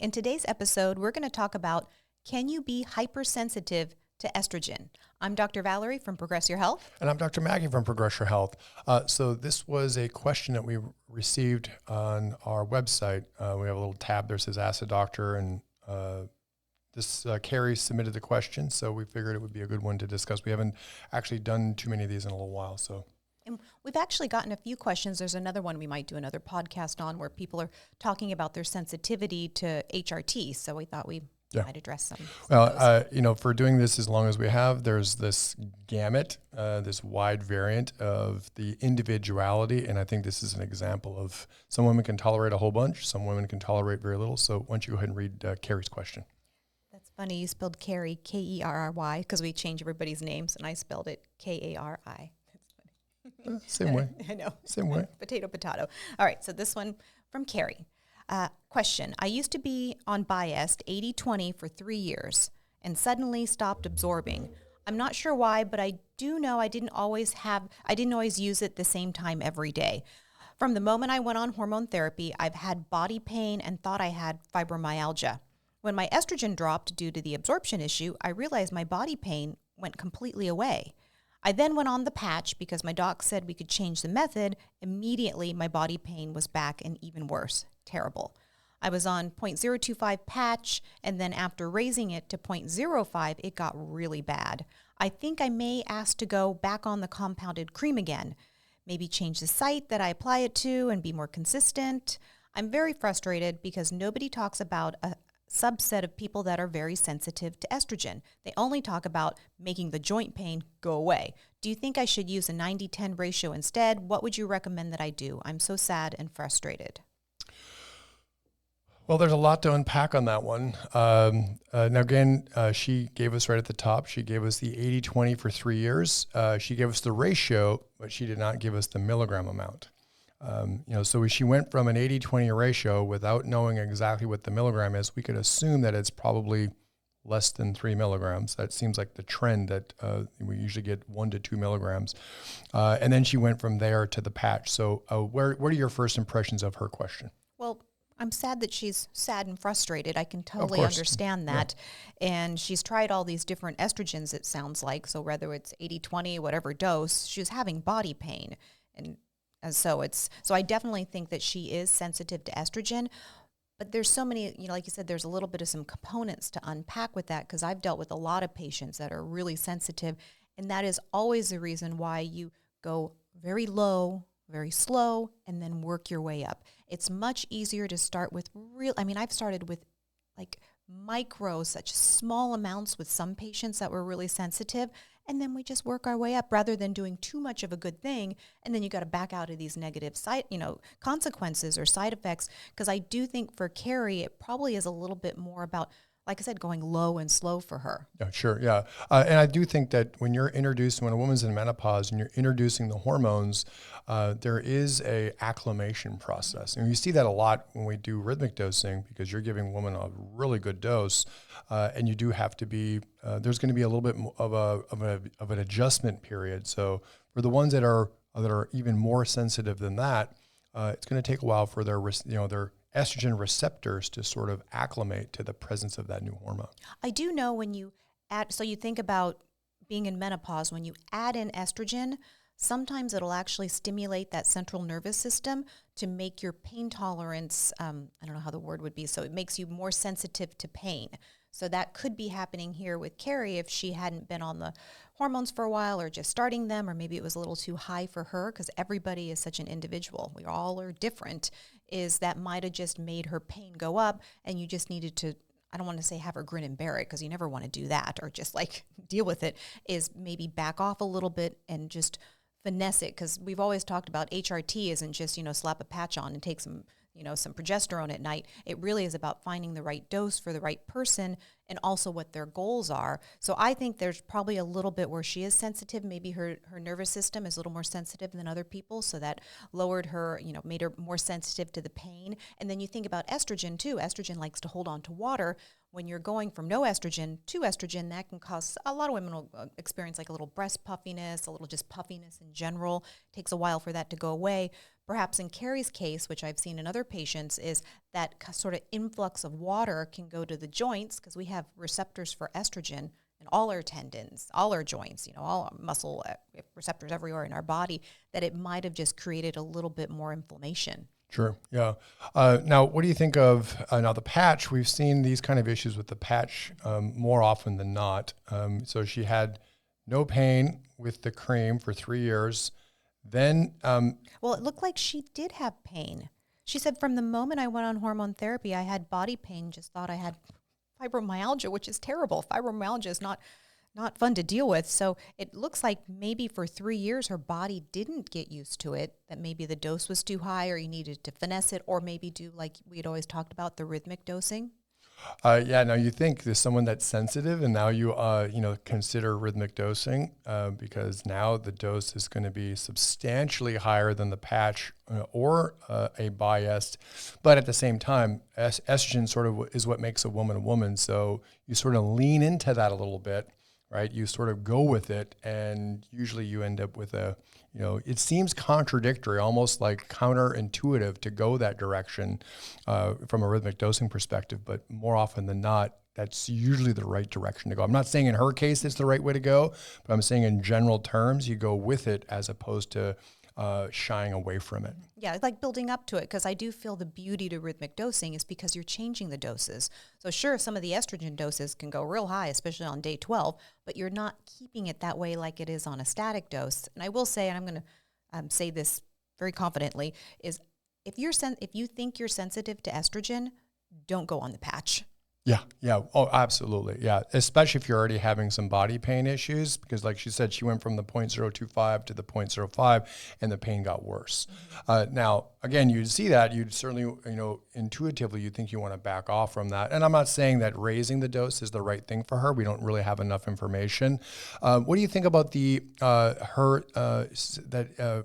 In today's episode, we're going to talk about, can you be hypersensitive to estrogen? I'm Dr. Valorie from Progress Your Health. And I'm Dr. Maki from Progress Your Health. So this was a question that we received on our website. We have a little tab there that says Ask a Doctor, and Kari submitted the question, so we figured it would be a good one to discuss. We haven't actually done too many of these in a little while, so. And we've actually gotten a few questions. There's another one we might do another podcast on where people are talking about their sensitivity to HRT. So we thought we might address some. Well, for doing this as long as we have, there's this gamut, this wide variant of the individuality. And I think this is an example of some women can tolerate a whole bunch, some women can tolerate very little. So why don't you go ahead and read Kari's question. That's funny. You spelled Kari, K-E-R-R-Y, because we changed everybody's names, and I spelled it K-A-R-I. Same way. I know. Same way. Potato. All right. So this one from Kari. Question. I used to be on Biest 80-20 for 3 years and suddenly stopped absorbing. I'm not sure why, but I do know I didn't always use it the same time every day. From the moment I went on hormone therapy, I've had body pain and thought I had fibromyalgia. When my estrogen dropped due to the absorption issue, I realized my body pain went completely away. I then went on the patch because my doc said we could change the method. Immediately, my body pain was back and even worse. Terrible. I was on 0.025 patch, and then after raising it to 0.05, it got really bad. I think I may ask to go back on the compounded cream again. Maybe change the site that I apply it to and be more consistent. I'm very frustrated because nobody talks about a subset of people that are very sensitive to estrogen. They only talk about making the joint pain go away. Do you think I should use a 90-10 ratio instead? What would you recommend that I do? I'm so sad and frustrated. Well, there's a lot to unpack on that one. Now, again, she gave us right at the top, she gave us the 80-20 for 3 years. She gave us the ratio, but she did not give us the milligram amount. So she went from an 80-20 ratio without knowing exactly what the milligram is. We could assume that it's probably less than 3 milligrams. That seems like the trend that we usually get 1 to 2 milligrams. And then she went from there to the patch. So what are your first impressions of her question? Well, I'm sad that she's sad and frustrated. I can totally understand that. Yeah. And she's tried all these different estrogens, it sounds like. So whether it's 80-20, whatever dose, she's having body pain. And so I definitely think that she is sensitive to estrogen, but there's so many, like you said, there's a little bit of some components to unpack with that, because I've dealt with a lot of patients that are really sensitive, and that is always the reason why you go very low, very slow, and then work your way up. It's much easier to start with I've started with such small amounts with some patients that were really sensitive, and then we just work our way up rather than doing too much of a good thing, and then you got to back out of these negative consequences or side effects. Because I do think for Kari, it probably is a little bit more about, like I said, going low and slow for her. Yeah, sure. Yeah. And I do think that when a woman's in menopause and you're introducing the hormones, there is a acclimation process. And you see that a lot when we do rhythmic dosing, because you're giving a woman a really good dose. And you do have to be, there's going to be a little bit of an adjustment period. So for the ones that are even more sensitive than that, it's going to take a while for their estrogen receptors to sort of acclimate to the presence of that new hormone. I do know when you you think about being in menopause, when you add in estrogen, sometimes it'll actually stimulate that central nervous system to make your pain tolerance, I don't know how the word would be, so it makes you more sensitive to pain. So that could be happening here with Kari if she hadn't been on the hormones for a while, or just starting them, or maybe it was a little too high for her, because everybody is such an individual. We all are different. Is that might have just made her pain go up, and you just needed to, I don't want to say have her grin and bear it, because you never want to do that, or just deal with it, is maybe back off a little bit and just finesse it. Because we've always talked about HRT isn't just, slap a patch on and take some progesterone at night. It really is about finding the right dose for the right person, and also what their goals are. So I think there's probably a little bit where she is sensitive. Maybe her nervous system is a little more sensitive than other people, so that lowered her, made her more sensitive to the pain. And then you think about estrogen too. Estrogen likes to hold on to water. When you're going from no estrogen to estrogen, that can cause, a lot of women will experience like a little breast puffiness, a little just puffiness in general. It takes a while for that to go away. perhaps in Kari's case, which I've seen in other patients, is that sort of influx of water can go to the joints because we have receptors for estrogen in all our tendons, all our joints, all our muscle receptors everywhere in our body, that it might have just created a little bit more inflammation. Sure. Yeah. Now, what do you think of now the patch? We've seen these kind of issues with the patch more often than not. So she had no pain with the cream for 3 years. Then, well, it looked like she did have pain. She said from the moment I went on hormone therapy, I had body pain, just thought I had fibromyalgia, which is terrible. Fibromyalgia is not fun to deal with. So it looks like maybe for 3 years her body didn't get used to it, that maybe the dose was too high or you needed to finesse it, or maybe do like we had always talked about, the rhythmic dosing. yeah, now you think there's someone that's sensitive, and now you consider rhythmic dosing because now the dose is going to be substantially higher than the patch or a Biest. But at the same time, estrogen sort of is what makes a woman. So you sort of lean into that a little bit, right? You sort of go with it, and usually you end up with it seems contradictory, almost like counterintuitive to go that direction from a rhythmic dosing perspective. But more often than not, that's usually the right direction to go. I'm not saying in her case it's the right way to go, but I'm saying in general terms, you go with it as opposed to shying away from it. Yeah, it's like building up to it, because I do feel the beauty to rhythmic dosing is because you're changing the doses. So sure, some of the estrogen doses can go real high, especially on day 12, but you're not keeping it that way like it is on a static dose. And I will say, and I'm going to say this very confidently, is if you think you're sensitive to estrogen, don't go on the patch. Yeah. Oh, absolutely. Yeah. Especially if you're already having some body pain issues, because like she said, she went from the 0.025 to the 0.05 and the pain got worse. Now, again, you'd see that, you'd certainly, intuitively, you think you want to back off from that. And I'm not saying that raising the dose is the right thing for her. We don't really have enough information. What do you think about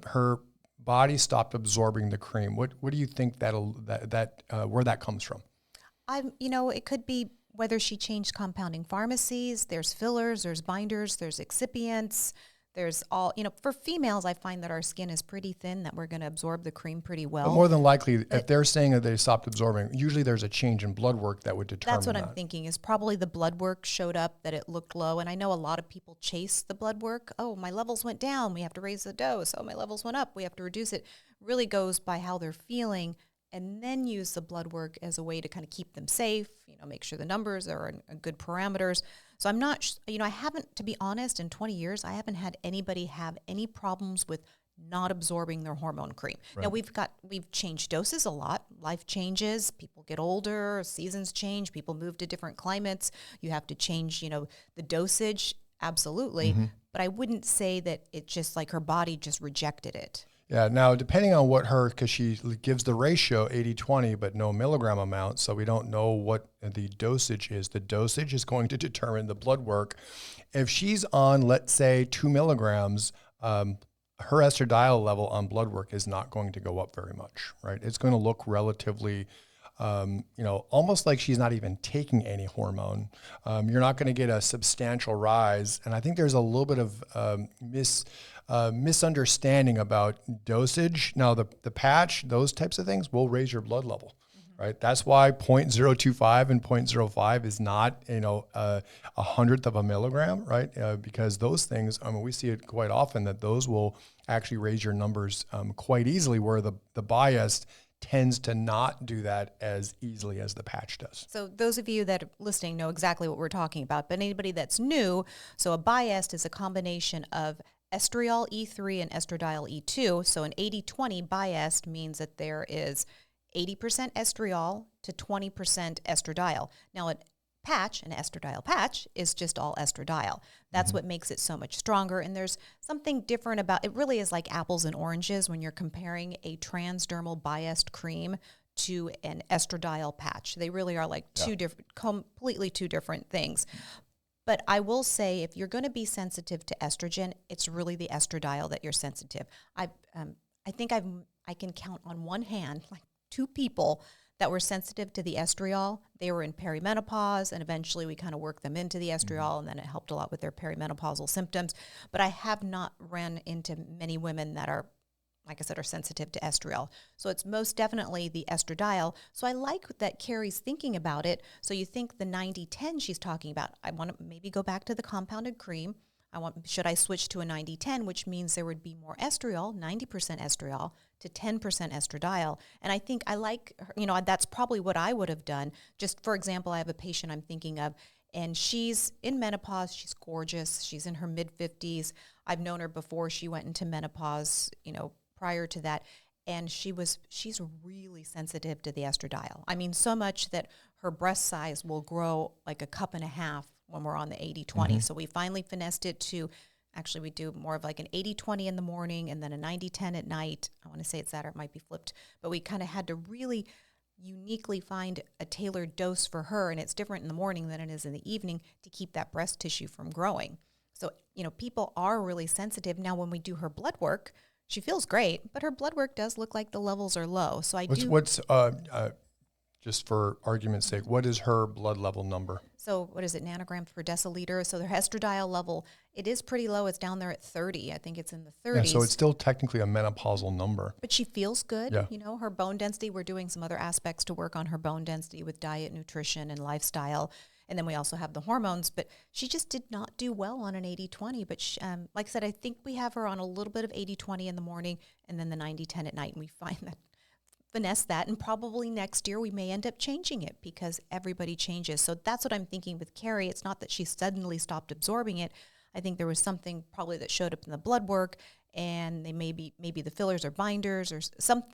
her body stopped absorbing the cream? What do you think where that comes from? It could be whether she changed compounding pharmacies. There's fillers, there's binders, there's excipients, there's all, for females, I find that our skin is pretty thin, that we're going to absorb the cream pretty well. But more than likely, if they're saying that they stopped absorbing, usually there's a change in blood work that would determine That's what I'm thinking, is probably the blood work showed up, that it looked low. And I know a lot of people chase the blood work. Oh, my levels went down, we have to raise the dose. Oh, my levels went up, we have to reduce it. Really goes by how they're feeling, and then use the blood work as a way to kind of keep them safe, make sure the numbers are in good parameters. So I'm not, I haven't, to be honest, in 20 years, I haven't had anybody have any problems with not absorbing their hormone cream. Right. Now we've changed doses a lot. Life changes, people get older, seasons change, people move to different climates. You have to change, the dosage, absolutely. Mm-hmm. But I wouldn't say that it just like her body just rejected it. Yeah. Now, depending on because she gives the ratio 80-20, but no milligram amount, so we don't know what the dosage is. The dosage is going to determine the blood work. If she's on, let's say, 2 milligrams, her estradiol level on blood work is not going to go up very much, right? It's going to look relatively, almost like she's not even taking any hormone. You're not going to get a substantial rise. And I think there's a little bit of misunderstanding about dosage. Now, the patch, those types of things will raise your blood level, right? That's why 0.025 and 0.05 is not, a hundredth of a milligram, right? Because those things, we see it quite often that those will actually raise your numbers quite easily, where the Biest tends to not do that as easily as the patch does. So those of you that are listening know exactly what we're talking about, but anybody that's new, so a Biest is a combination of estriol E3 and estradiol E2. So an 80-20 Biest means that there is 80% estriol to 20% estradiol. Now an estradiol patch, is just all estradiol. That's what makes it so much stronger. And there's something different about it. Really is like apples and oranges when you're comparing a transdermal Biest cream to an estradiol patch. They really are like completely two different things. But I will say, if you're going to be sensitive to estrogen, it's really the estradiol that you're sensitive. I think I can count on one hand, like 2 people that were sensitive to the estriol. They were in perimenopause, and eventually we kind of worked them into the estriol, and then it helped a lot with their perimenopausal symptoms. But I have not ran into many women that are like I said, are sensitive to estriol. So it's most definitely the estradiol. So I like that Kari's thinking about it. So you think the 90-10 she's talking about, I want to maybe go back to the compounded cream. Should I switch to a 90-10, which means there would be more estriol, 90% estriol to 10% estradiol. And I think I like, that's probably what I would have done. Just for example, I have a patient I'm thinking of, and she's in menopause. She's gorgeous. She's in her mid-50s. I've known her before she went into menopause, prior to that. And she's really sensitive to the estradiol. I mean, so much that her breast size will grow like a cup and a half when we're on the 80-20. Mm-hmm. So we finally finessed it to, actually we do more of like an 80-20 in the morning and then a 90-10 at night. I want to say it's that, or it might be flipped. But we kind of had to really uniquely find a tailored dose for her, and it's different in the morning than it is in the evening to keep that breast tissue from growing. So, people are really sensitive. Now, when we do her blood work, she feels great, but her blood work does look like the levels are low. So what's just for argument's sake, what is her blood level number? So what is it, nanograms per deciliter? So their estradiol level, it is pretty low. It's down there at 30. I think it's in the 30s. Yeah, so it's still technically a menopausal number. But she feels good. Yeah. Her bone density, we're doing some other aspects to work on her bone density with diet, nutrition, and lifestyle. And then we also have the hormones. But she just did not do well on an 80-20. But like I said, I think we have her on a little bit of 80-20 in the morning and then the 90-10 at night. And we find that finesse that, and probably next year we may end up changing it because everybody changes. So that's what I'm thinking with Kari. It's not that she suddenly stopped absorbing it. I think there was something probably that showed up in the blood work, and they maybe the fillers or binders or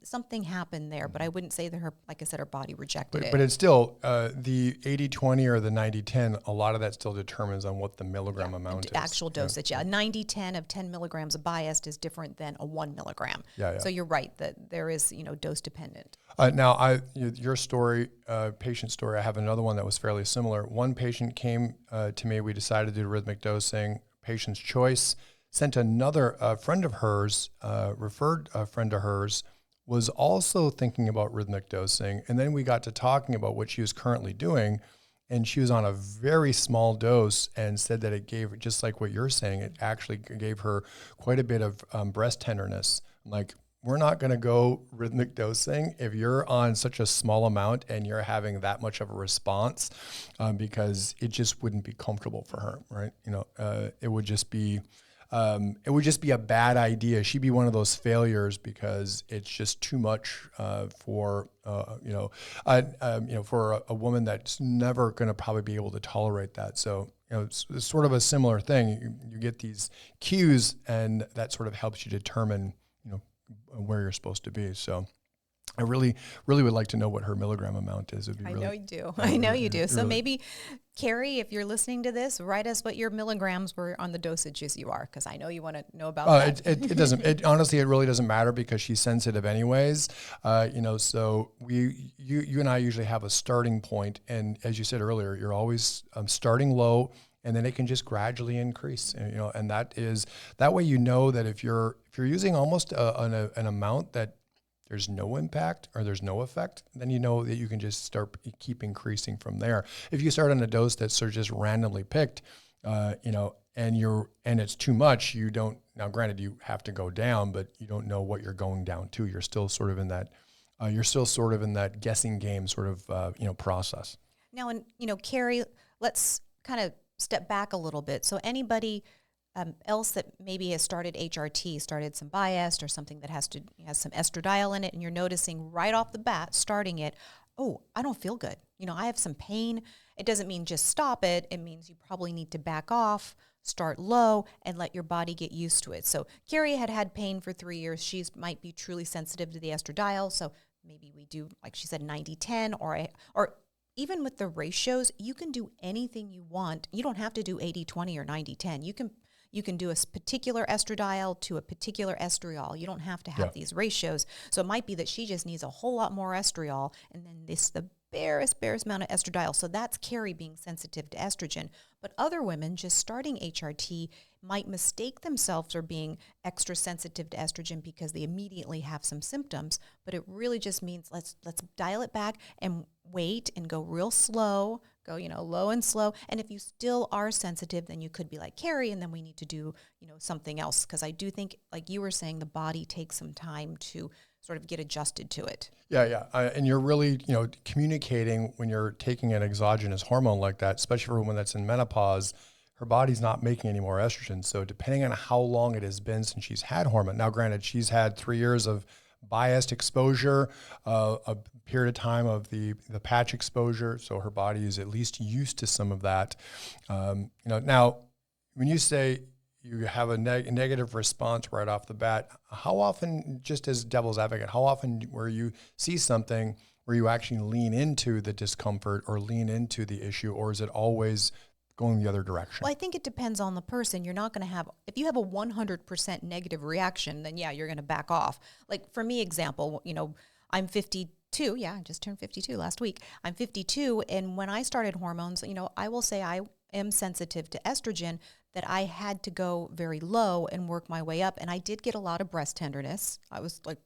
something happened there. But I wouldn't say that her, like I said, her body rejected it. But it's still the 80-20 or the 90-10. A lot of that still determines on what the milligram amount is. Actual dosage. Yeah, 90-10 of 10 milligrams of Biest is different than a 1 milligram. Yeah. So you're right that there is dose dependent. Now, your story, patient story. I have another one that was fairly similar. One patient came to me. We decided to do rhythmic dosing. Patient's choice. Sent another friend of hers, referred a friend of hers, was also thinking about rhythmic dosing. And then we got to talking about what she was currently doing. And she was on a very small dose and said that it gave, just like what you're saying, it actually gave her quite a bit of breast tenderness. Like, we're not going to go rhythmic dosing if you're on such a small amount and you're having that much of a response, because it just wouldn't be comfortable for her, right? It would just be a bad idea. She'd be one of those failures because it's just too much for a woman that's never going to probably be able to tolerate that. So it's sort of a similar thing. You get these cues, and that sort of helps you determine where you're supposed to be. So I really, really would like to know what her milligram amount is. I know you do. I know you do. So maybe, Kari, if you're listening to this, write us what your milligrams were on the dosages you are, because I know you want to know about that. It doesn't. Honestly, it really doesn't matter because she's sensitive anyways. So you and I usually have a starting point, and as you said earlier, you're always starting low, and then it can just gradually increase. And that way that if you're using almost an amount that there's no impact or there's no effect, then you know that you can just keep increasing from there. If you start on a dose that's sort of just randomly picked, and it's too much, you don't. Now, granted, you have to go down, but you don't know what you're going down to. You're still sort of in that. Guessing game sort of process. Now, Kari, let's kind of step back a little bit. So anybody else that maybe has started HRT, started some Biest or something that has some estradiol in it, and you're noticing right off the bat, starting it, oh, I don't feel good. I have some pain. It doesn't mean just stop it. It means you probably need to back off, start low, and let your body get used to it. So Kari had pain for 3 years. She might be truly sensitive to the estradiol. So maybe we do, like she said, 90-10 or even with the ratios, you can do anything you want. You don't have to do 80-20 or 90-10. You can do a particular estradiol to a particular estriol. You don't have to have these ratios. So it might be that she just needs a whole lot more estriol, and then the barest amount of estradiol. So that's Kari being sensitive to estrogen. But other women just starting HRT might mistake themselves for being extra sensitive to estrogen because they immediately have some symptoms. But it really just means let's dial it back and wait and go real slow, go, low and slow. And if you still are sensitive, then you could be like Kari, and then we need to do, something else. Because I do think, like you were saying, the body takes some time to sort of get adjusted to it. Yeah. And you're really, communicating when you're taking an exogenous hormone like that, especially for a woman that's in menopause. Her body's not making any more estrogen. So depending on how long it has been since she's had hormone, now granted, she's had 3 years of Biest exposure, a period of time of the patch exposure. So her body is at least used to some of that. Now when you say you have a negative response right off the bat, how often, just as devil's advocate, how often where you see something where you actually lean into the discomfort or lean into the issue, or is it always going the other direction? Well, I think it depends on the person. You're not going to have, if you have a 100% negative reaction, then yeah, you're going to back off. Like for me, example, I'm 52. Yeah, I just turned 52 last week. I'm 52. And when I started hormones, I will say I am sensitive to estrogen, that I had to go very low and work my way up. And I did get a lot of breast tenderness. I was like,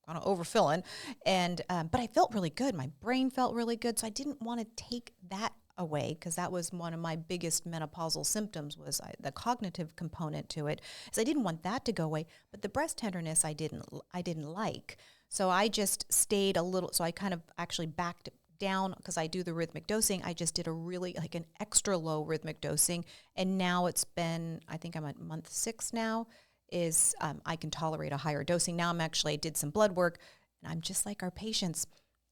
kind of overfilling. And, but I felt really good. My brain felt really good. So I didn't want to take that away, because that was one of my biggest menopausal symptoms, was the cognitive component to it. So I didn't want that to go away, but the breast tenderness I didn't like. So I just stayed a little. So I kind of actually backed down, because I do the rhythmic dosing. I just did a really like an extra low rhythmic dosing, and now it's been, I think I'm at month 6 now. Is I can tolerate a higher dosing now. I did some blood work, and I'm just like our patients.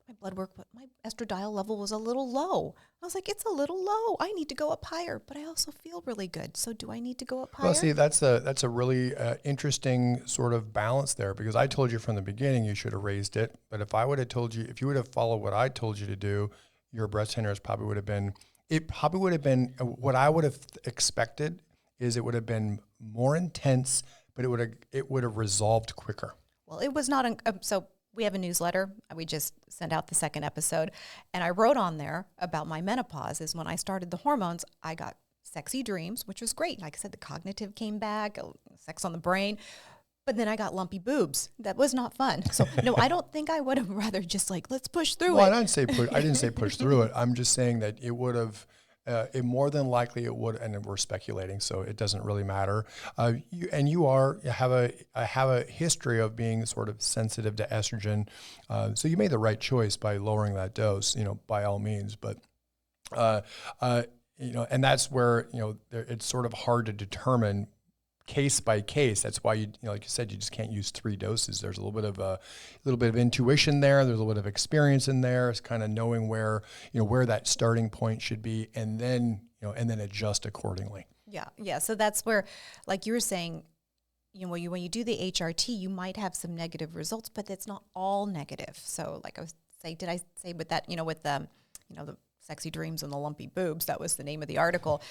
My blood work, but my estradiol level was a little low. I was like, it's a little low. I need to go up higher, but I also feel really good. So do I need to go up higher? Well, see, that's a really interesting sort of balance there, because I told you from the beginning you should have raised it. But if you would have followed what I told you to do, your breast tenderness probably would have been what I would have expected is it would have been more intense, but it would have resolved quicker. Well, it was not, so we have a newsletter. We just sent out the 2nd episode, and I wrote on there about my menopause is when I started the hormones, I got sexy dreams, which was great. Like I said, the cognitive came back, sex on the brain, but then I got lumpy boobs. That was not fun. So no, I don't think I would have rather just like, let's push through it. I didn't say push through it. I'm just saying that it would have, it more than likely it would, and we're speculating, so it doesn't really matter. You have a history of being sort of sensitive to estrogen, so you made the right choice by lowering that dose, by all means. But and that's where it's sort of hard to determine case by case. That's why like you said, you just can't use 3 doses. There's a little bit of intuition there. There's a little bit of experience in there. It's kind of knowing where that starting point should be, and then adjust accordingly. Yeah. So that's where, like you were saying, when you do the HRT, you might have some negative results, but it's not all negative. So like I was saying, did I say with that, with the sexy dreams and the lumpy boobs, that was the name of the article,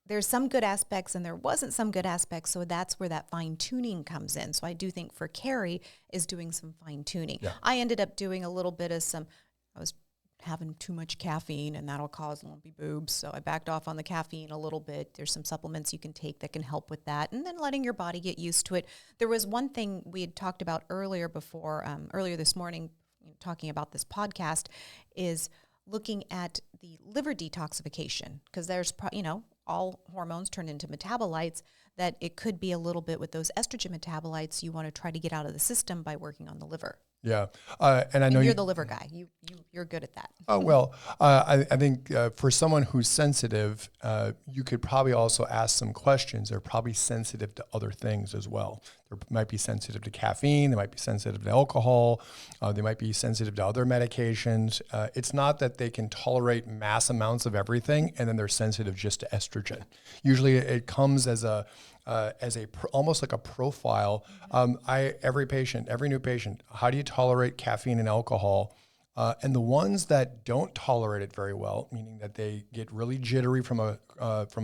there's some good aspects and there wasn't some good aspects. So that's where that fine tuning comes in. So I do think for Kari is doing some fine tuning. Yeah. I ended up doing a little bit of I was having too much caffeine, and that'll cause lumpy boobs. So I backed off on the caffeine a little bit. There's some supplements you can take that can help with that. And then letting your body get used to it. There was one thing we had talked about earlier this morning, talking about this podcast, is looking at the liver detoxification, because there's, all hormones turn into metabolites, that it could be a little bit with those estrogen metabolites you want to try to get out of the system by working on the liver. Yeah, and I know you're the liver guy. You're good at that. Oh, well, I think for someone who's sensitive, you could probably also ask some questions. They're probably sensitive to other things as well. They might be sensitive to caffeine. They might be sensitive to alcohol. They might be sensitive to other medications. It's not that they can tolerate mass amounts of everything and then they're sensitive just to estrogen. Usually it comes as almost like a profile. Every new patient, how do you tolerate caffeine and alcohol? And the ones that don't tolerate it very well, meaning that they get really jittery from a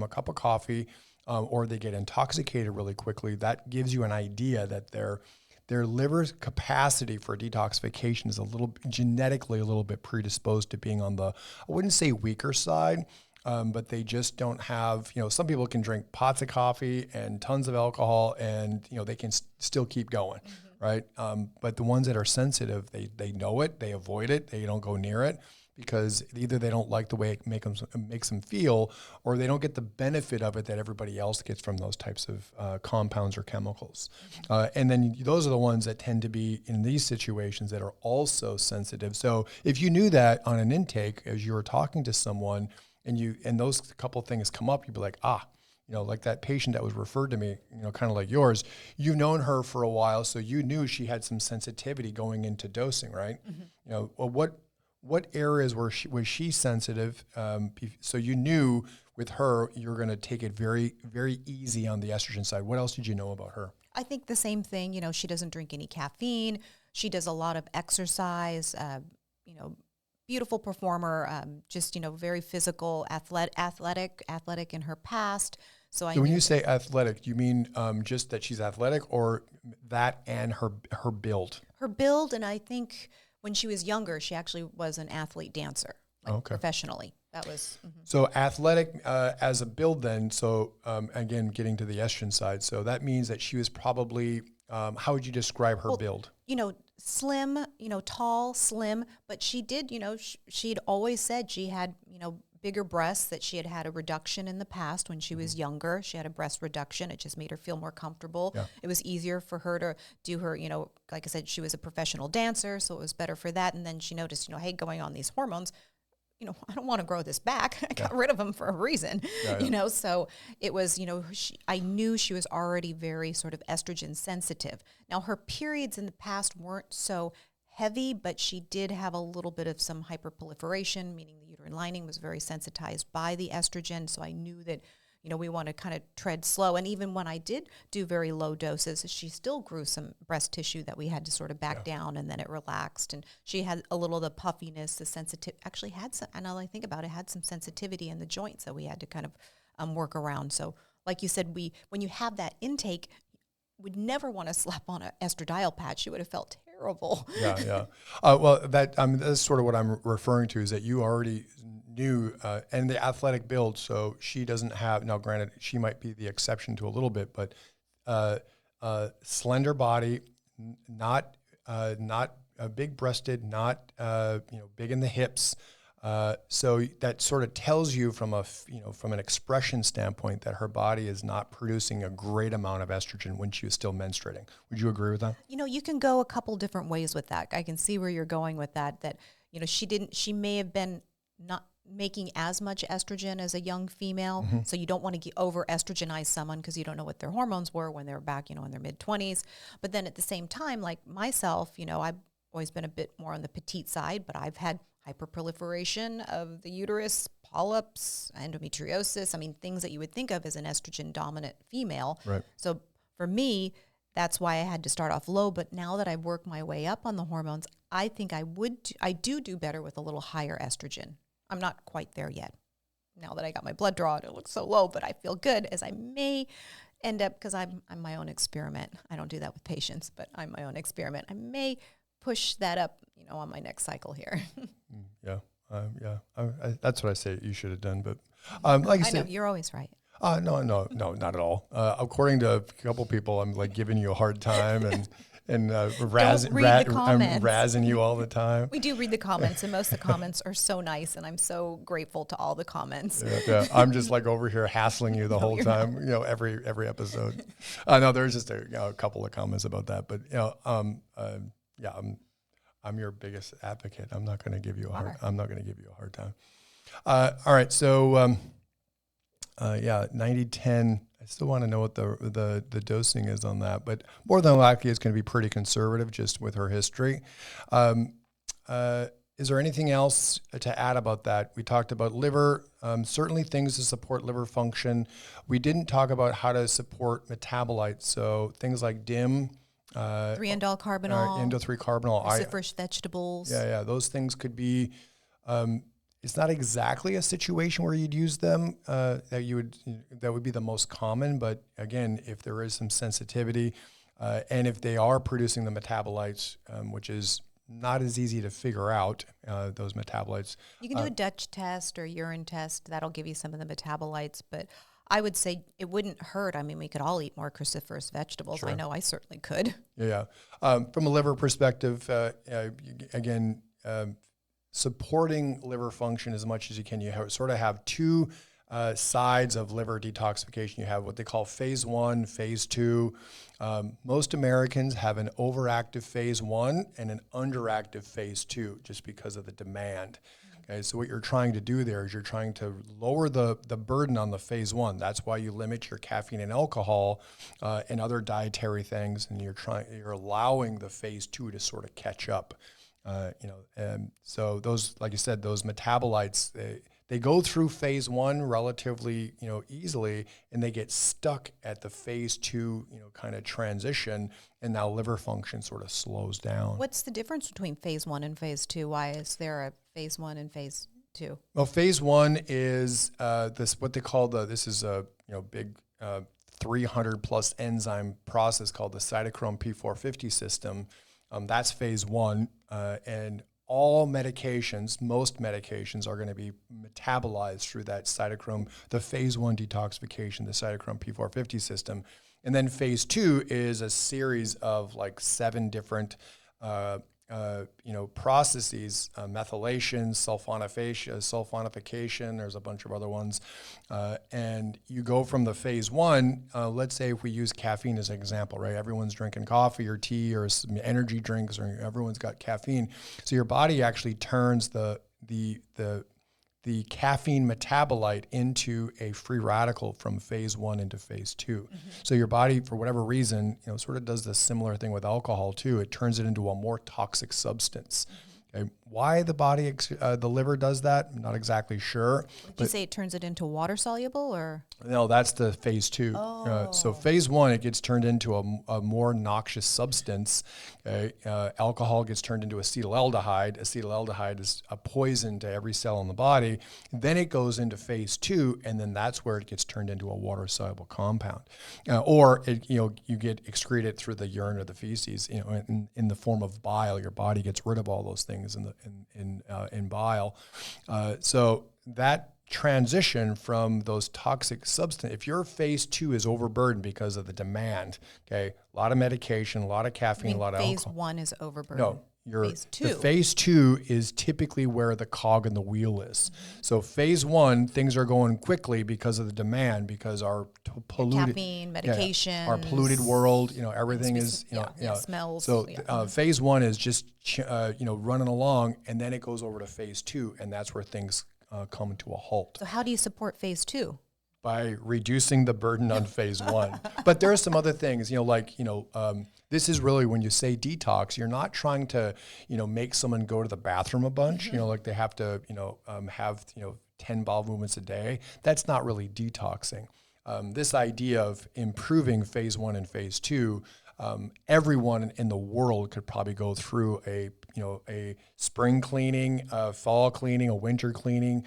cup of coffee, or they get intoxicated really quickly, that gives you an idea that their liver's capacity for detoxification is genetically a little bit predisposed to being on the, I wouldn't say weaker side, but they just don't have, some people can drink pots of coffee and tons of alcohol and, they can still keep going, right? But the ones that are sensitive, they know it, they avoid it, they don't go near it because either they don't like the way it makes them feel, or they don't get the benefit of it that everybody else gets from those types of compounds or chemicals. And then those are the ones that tend to be in these situations that are also sensitive. So if you knew that on an intake, as you were talking to someone, and those couple things come up, you'd be like, like that patient that was referred to me, kind of like yours, you've known her for a while, so you knew she had some sensitivity going into dosing, right? Well, what areas was she sensitive? So you knew with her, you're going to take it very, very easy on the estrogen side. What else did you know about her? I think the same thing. She doesn't drink any caffeine. She does a lot of exercise. Beautiful performer. Very physical, athletic in her past. So when you say athletic, do you mean just that she's athletic, or that and her build? Her build, and I think when she was younger, she actually was an athlete dancer, professionally. That was So athletic as a build. Then, so again, getting to the estrogen side, so that means that she was probably. How would you describe her build? Slim. Tall, slim, but she did. She'd always said she had bigger breasts, that she had a reduction in the past when she was younger. She had a breast reduction. It just made her feel more comfortable. Yeah. It was easier for her to do her, like I said, she was a professional dancer, so it was better for that. And then she noticed, hey, going on these hormones, I don't want to grow this back. I got rid of them for a reason, so it was, I knew she was already very sort of estrogen sensitive. Now, her periods in the past weren't so heavy, but she did have a little bit of some hyperproliferation, meaning the uterine lining was very sensitized by the estrogen. So I knew that, we want to kind of tread slow. And even when I did do very low doses, she still grew some breast tissue that we had to sort of back down, and then it relaxed. And she had a little of the puffiness, the sensitive, actually had some, and now I think about it, had some sensitivity in the joints that we had to kind of work around. So like you said, when you have that intake, would never want to slap on an estradiol patch. You would have felt terrible. Yeah. Well, that's sort of what I'm referring to, is that you already knew, and the athletic build. So she doesn't have, now granted, she might be the exception to a little bit, but slender body, not big breasted, not big in the hips. So that sort of tells you from an expression standpoint that her body is not producing a great amount of estrogen when she was still menstruating. Would you agree with that? You can go a couple different ways with that. I can see where you're going with that, she may have been not making as much estrogen as a young female. Mm-hmm. So you don't want to over estrogenize someone because you don't know what their hormones were when they were back, in their mid 20s. But then at the same time, like myself, I've always been a bit more on the petite side, but I've had hyperproliferation of the uterus, polyps, endometriosis. I mean, things that you would think of as an estrogen dominant female. Right. So for me, that's why I had to start off low. But now that I've worked my way up on the hormones, I think I do better with a little higher estrogen. I'm not quite there yet. Now that I got my blood drawn, it looks so low, but I feel good, as I may end up, because I'm my own experiment. I don't do that with patients, but I'm my own experiment. I may push that up, on my next cycle here. Yeah. That's what I say you should have done. But like I said, know, you're always right. No, not at all. According to a couple people, I'm like giving you a hard time and I'm razzing you all the time. We do read the comments, and most of the comments are so nice, and I'm so grateful to all the comments. Yeah. I'm just like over here hassling you the whole time, every episode. No, there's just a couple of comments about that, but I'm your biggest advocate. I'm not going to give you a hard time. All right, so 90-10. I still want to know what the dosing is on that, but more than likely it's going to be pretty conservative just with her history. Is there anything else to add about that? We talked about liver, certainly things to support liver function. We didn't talk about how to support metabolites, so things like DIM, 3-indole carbinol, endo-3-carbinol, cruciferous vegetables. Yeah, those things could be. It's not exactly a situation where you'd use them. That would be the most common. But again, if there is some sensitivity, and if they are producing the metabolites, which is not as easy to figure out, those metabolites. You can do a Dutch test or urine test. That'll give you some of the metabolites. But I would say it wouldn't hurt. I mean, we could all eat more cruciferous vegetables. Sure. I know I certainly could. Yeah. From a liver perspective, again, supporting liver function as much as you can. You sort of have two sides of liver detoxification. You have what they call phase 1, phase 2. Most Americans have an overactive phase 1 and an underactive phase 2 just because of the demand. Okay, so what you're trying to do there is you're trying to lower the burden on the phase 1. That's why you limit your caffeine and alcohol and other dietary things, and you're allowing the phase 2 to sort of catch up. So those, like you said, those metabolites, they go through phase 1 relatively, easily, and they get stuck at the phase 2, kind of transition, and now liver function sort of slows down. What's the difference between phase 1 and phase 2? Why is there a phase 1 and phase 2? Well, phase 1 is what they call this is a big 300 plus enzyme process called the cytochrome P450 system. That's phase 1, and all medications, most medications are going to be metabolized through that cytochrome, the phase 1 detoxification, the cytochrome P450 system. And then phase 2 is a series of like 7 different processes, methylation, sulfonification, there's a bunch of other ones. And you go from the phase 1, let's say if we use caffeine as an example, right? Everyone's drinking coffee or tea or some energy drinks, or everyone's got caffeine. So your body actually turns the caffeine metabolite into a free radical from phase 1 into phase 2. Mm-hmm. So your body, for whatever reason, sort of does the similar thing with alcohol too. It turns it into a more toxic substance. Mm-hmm. Okay. Why the body, the liver does that, I'm not exactly sure. Would you say it turns it into water soluble, or? No, that's the phase 2. So phase 1, it gets turned into a more noxious substance. Okay? Alcohol gets turned into acetaldehyde. Acetaldehyde is a poison to every cell in the body. Then it goes into phase 2, and then that's where it gets turned into a water soluble compound, or you get excreted through the urine or the feces. In the form of bile. Your body gets rid of all those things in bile. So that transition from those toxic substances, if your phase 2 is overburdened because of the demand, okay, a lot of medication, a lot of caffeine, a lot of phase alcohol. 1 is overburdened. No, phase 2. The phase 2 is typically where the cog in the wheel is. Mm-hmm. So phase 1, things are going quickly because of the demand, because our polluted caffeine, medication, our polluted world, everything is, smells. So phase 1 is just, running along, and then it goes over to phase 2, and that's where things come to a halt. So how do you support phase 2? By reducing the burden on phase 1. But there are some other things, this is really, when you say detox, you're not trying to, make someone go to the bathroom a bunch, like they have to, have, 10 bowel movements a day. That's not really detoxing. This idea of improving phase 1 and phase 2, everyone in the world could probably go through a spring cleaning, a fall cleaning, a winter cleaning.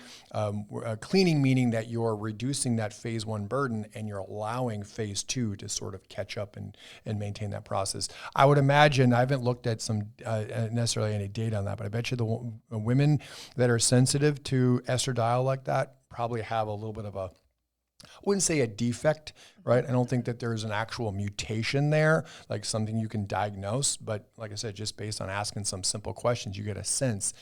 Cleaning meaning that you're reducing that phase 1 burden and you're allowing phase 2 to sort of catch up and maintain that process. I would imagine, I haven't looked at some necessarily any data on that, but I bet you the women that are sensitive to estradiol like that probably have a little bit of I wouldn't say a defect, right? I don't think that there's an actual mutation there, like something you can diagnose. But like I said, just based on asking some simple questions, you get a sense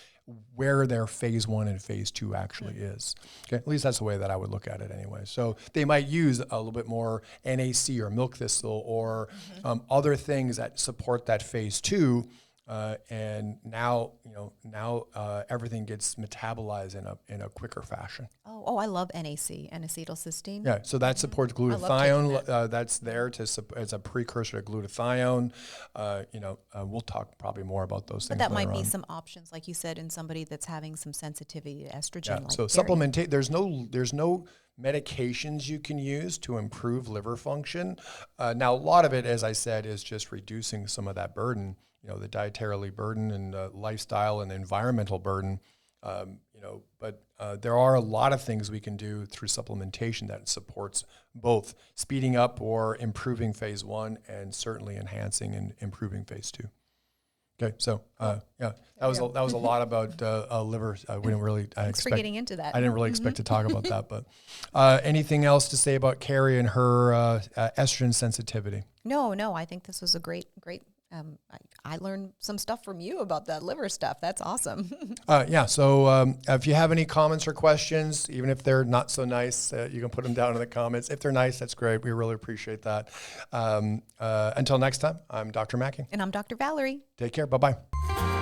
where their phase 1 and phase 2 actually is. Okay, at least that's the way that I would look at it anyway. So they might use a little bit more NAC or milk thistle or other things that support that phase 2. And now everything gets metabolized in a quicker fashion. Oh, I love NAC, N-acetylcysteine. Yeah, so that supports glutathione. That's there as a precursor to glutathione. We'll talk probably more about those things. But that might be some options, like you said, in somebody that's having some sensitivity to estrogen. Yeah. Like so supplementation. There's no medications you can use to improve liver function. Now, a lot of it, as I said, is just reducing some of that burden. The dietarily burden and lifestyle and environmental burden, but there are a lot of things we can do through supplementation that supports both speeding up or improving phase 1 and certainly enhancing and improving phase 2. Okay, so that was a lot about liver. We didn't really. Thanks for getting into that. I didn't really expect to talk about that, but anything else to say about Kari and her estrogen sensitivity? No. I think this was a great I learned some stuff from you about that liver stuff. That's awesome. So if you have any comments or questions, even if they're not so nice, you can put them down in the comments. If they're nice, that's great. We really appreciate that. Until next time, I'm Dr. Maki. And I'm Dr. Valorie. Take care. Bye-bye.